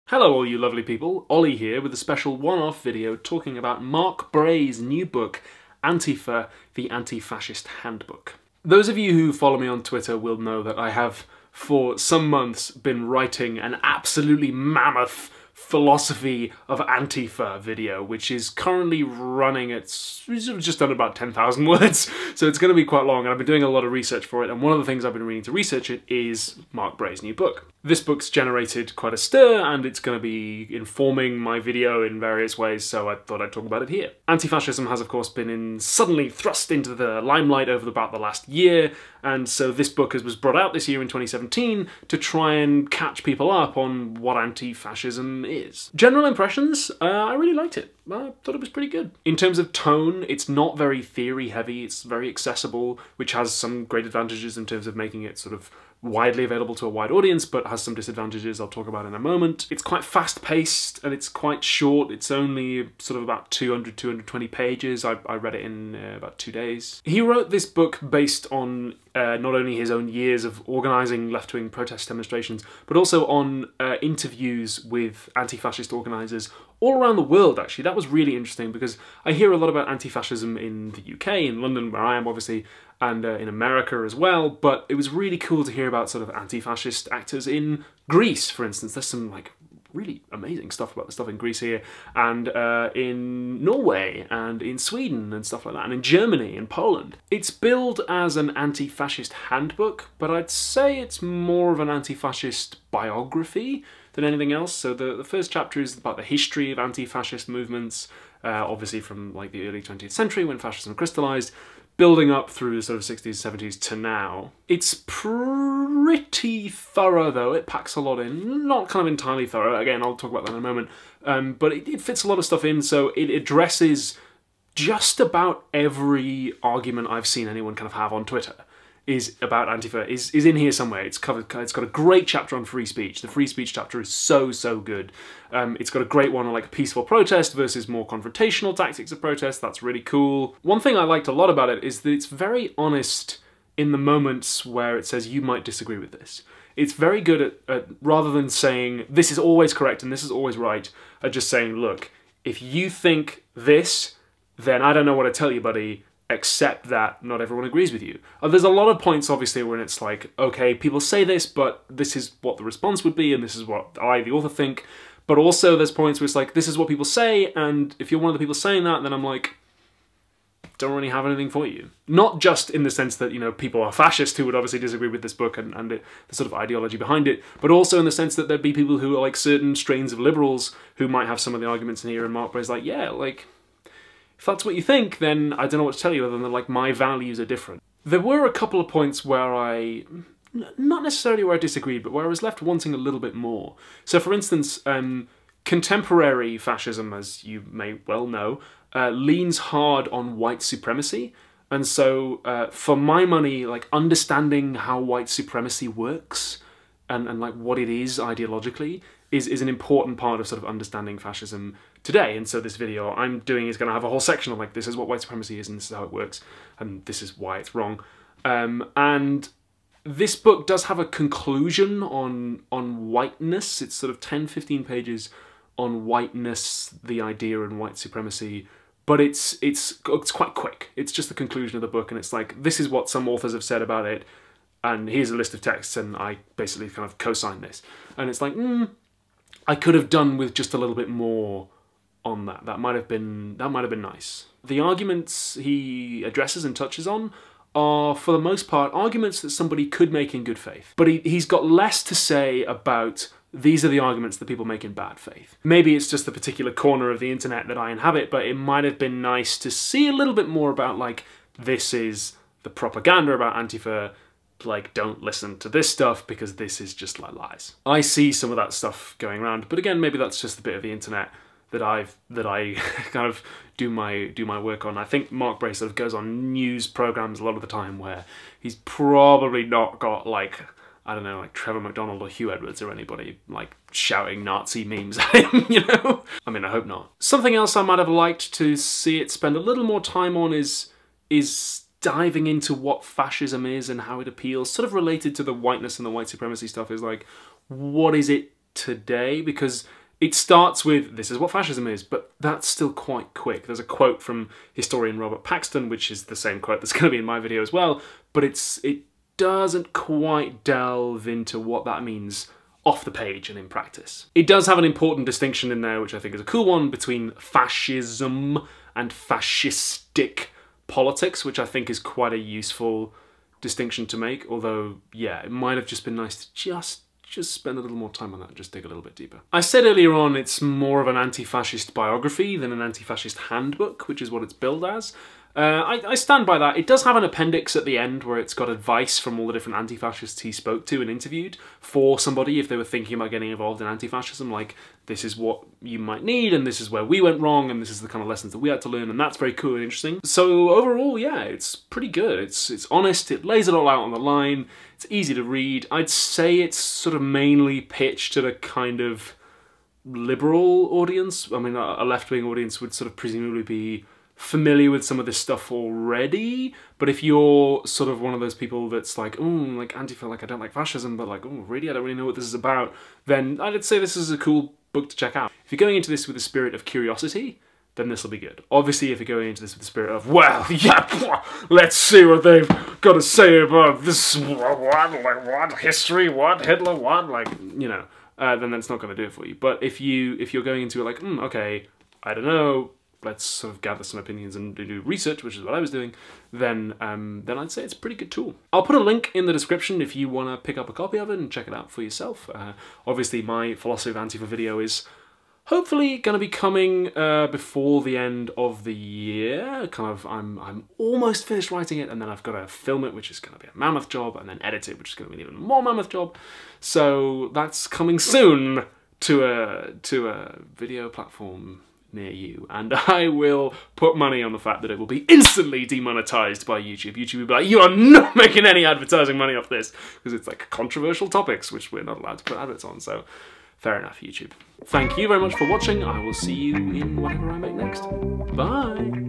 Hello all you lovely people, Ollie here with a special one-off video talking about Mark Bray's new book, Antifa, the Anti-Fascist Handbook. Those of you who follow me on Twitter will know that I have, for some months, been writing an absolutely mammoth philosophy of Antifa video, which is currently running at just under about 10,000 words, so it's going to be quite long, and I've been doing a lot of research for it, and one of the things I've been reading to research it is Mark Bray's new book. This book's generated quite a stir, and it's going to be informing my video in various ways, so I thought I'd talk about it here. Anti-fascism has, of course, been suddenly thrust into the limelight over about the last year, and so this book was brought out this year in 2017 to try and catch people up on what anti-fascism is. General impressions, I really liked it. I thought it was pretty good. In terms of tone, it's not very theory-heavy, it's very accessible, which has some great advantages in terms of making it sort of widely available to a wide audience, but has some disadvantages I'll talk about in a moment. It's quite fast-paced and it's quite short. It's only sort of about 220 pages. I read it in about 2 days. He wrote this book based on not only his own years of organising left-wing protest demonstrations, but also on interviews with anti-fascist organisers all around the world, actually. That was really interesting because I hear a lot about anti-fascism in the UK, in London, where I am, obviously, and in America as well, but it was really cool to hear about sort of anti-fascist actors in Greece, for instance. There's some like really amazing stuff about the stuff in Greece here, and in Norway, and in Sweden, and stuff like that, and in Germany, and Poland. It's billed as an anti-fascist handbook, but I'd say it's more of an anti-fascist biography than anything else. So the first chapter is about the history of anti-fascist movements, obviously from like the early 20th century when fascism crystallized, building up through the sort of 60s, 70s to now. It's pretty thorough though, it packs a lot in. Not kind of entirely thorough, again I'll talk about that in a moment, but it fits a lot of stuff in, so it addresses just about every argument I've seen anyone kind of have on Twitter is about Antifa, is in here somewhere. It's got a great chapter on free speech. The free speech chapter is so good. It's got a great one on like peaceful protest versus more confrontational tactics of protest. That's really cool. One thing I liked a lot about it is that it's very honest in the moments where it says you might disagree with this. It's very good at rather than saying this is always correct and this is always right, at just saying, look, if you think this, then I don't know what to tell you, buddy, except that not everyone agrees with you. There's a lot of points, obviously, when it's like, okay, people say this, but this is what the response would be, and this is what I, the author, think. But also there's points where it's like, this is what people say, and if you're one of the people saying that, then I'm like, don't really have anything for you. Not just in the sense that, you know, people are fascists who would obviously disagree with this book and the sort of ideology behind it, but also in the sense that there'd be people who are like certain strains of liberals who might have some of the arguments in here, and Mark Bray's like, yeah, like, if that's what you think, then I don't know what to tell you other than like my values are different. There were a couple of points where not necessarily where I disagreed, but where I was left wanting a little bit more. So for instance, contemporary fascism, as you may well know, leans hard on white supremacy. And so for my money, like understanding how white supremacy works and like what it is ideologically is an important part of sort of understanding fascism today. And so this video I'm doing is going to have a whole section of like, this is what white supremacy is and this is how it works and this is why it's wrong. And this book does have a conclusion on whiteness. It's sort of 10-15 pages on whiteness, the idea, and white supremacy, but it's quite quick. It's just the conclusion of the book, and it's like, this is what some authors have said about it, and here's a list of texts, and I basically kind of co-sign this. And it's like, I could have done with just a little bit more on that. That might have been nice. The arguments he addresses and touches on are, for the most part, arguments that somebody could make in good faith. But he's got less to say about these are the arguments that people make in bad faith. Maybe it's just the particular corner of the internet that I inhabit, but it might have been nice to see a little bit more about like, this is the propaganda about Antifa, like, don't listen to this stuff because this is just like lies. I see some of that stuff going around, but again, maybe that's just a bit of the internet that I kind of do my work on. I think Mark Bray sort of goes on news programs a lot of the time where he's probably not got like, I don't know, like Trevor McDonald or Hugh Edwards or anybody like shouting Nazi memes at him, you know? I mean, I hope not. Something else I might have liked to see it spend a little more time on is diving into what fascism is and how it appeals, sort of related to the whiteness and the white supremacy stuff, is like, what is it today because it starts with, this is what fascism is, but that's still quite quick. There's a quote from historian Robert Paxton, which is the same quote that's going to be in my video as well, but it doesn't quite delve into what that means off the page and in practice. It does have an important distinction in there, which I think is a cool one, between fascism and fascistic politics, which I think is quite a useful distinction to make, although, yeah, it might have just been nice to just spend a little more time on that and just dig a little bit deeper. I said earlier on it's more of an anti-fascist biography than an anti-fascist handbook, which is what it's billed as. I stand by that. It does have an appendix at the end where it's got advice from all the different anti-fascists he spoke to and interviewed for somebody if they were thinking about getting involved in anti-fascism, like, this is what you might need, and this is where we went wrong, and this is the kind of lessons that we had to learn, and that's very cool and interesting. So overall, yeah, it's pretty good. It's honest, it lays it all out on the line, it's easy to read. I'd say it's sort of mainly pitched at a kind of liberal audience. I mean, a left-wing audience would sort of presumably be familiar with some of this stuff already, but if you're sort of one of those people that's like, oh, like Antifa, like I don't like fascism, but like, oh, really, I don't really know what this is about, then I'd say this is a cool book to check out. If you're going into this with a spirit of curiosity, then this will be good. Obviously, if you're going into this with the spirit of, well, yeah, let's see what they've got to say about this, what, like what, history, what, Hitler, what, like, you know, then that's not going to do it for you. But if you're going into it like, okay, I don't know, let's sort of gather some opinions and do research, which is what I was doing, then I'd say it's a pretty good tool. I'll put a link in the description if you want to pick up a copy of it and check it out for yourself. Obviously, my Philosophy of Antifa video is hopefully going to be coming before the end of the year. Kind of, I'm almost finished writing it, and then I've got to film it, which is going to be a mammoth job, and then edit it, which is going to be an even more mammoth job. So that's coming soon to a video platform near you, and I will put money on the fact that it will be instantly demonetized by YouTube. YouTube will be like, you are not making any advertising money off this, because it's like controversial topics, which we're not allowed to put adverts on, so fair enough, YouTube. Thank you very much for watching. I will see you in whatever I make next. Bye!